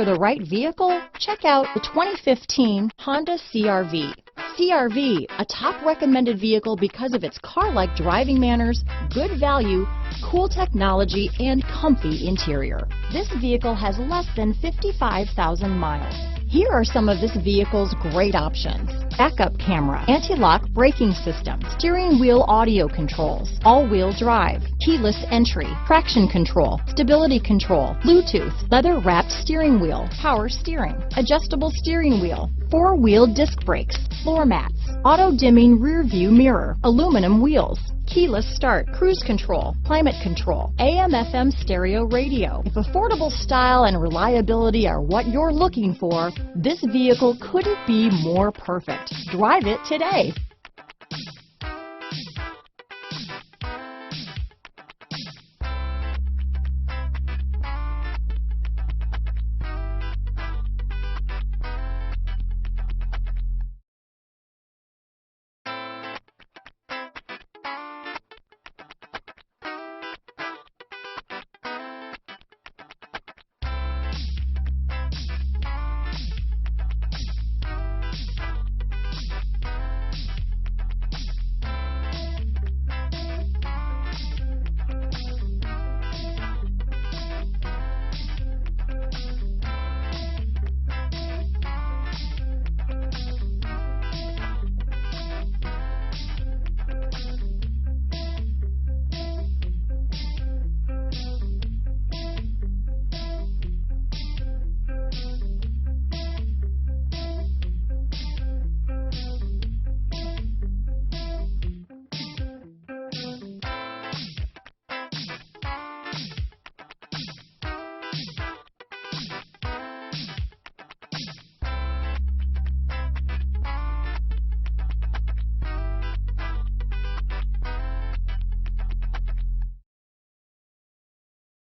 for the right vehicle? Check out the 2015 Honda CRV. CRV, a top recommended vehicle because of its car-like driving manners, good value, cool technology, and comfy interior. This vehicle has less than 55,000 miles. Here are some of this vehicle's great options: backup camera, anti-lock braking system, steering wheel audio controls, all-wheel drive, keyless entry, traction control, stability control, Bluetooth, leather-wrapped steering wheel, power steering, adjustable steering wheel, four-wheel disc brakes, floor mats, auto-dimming rear-view mirror, aluminum wheels, keyless start, cruise control, climate control, AM/FM stereo radio. If affordable style and reliability are what you're looking for, this vehicle couldn't be more perfect. Drive it today.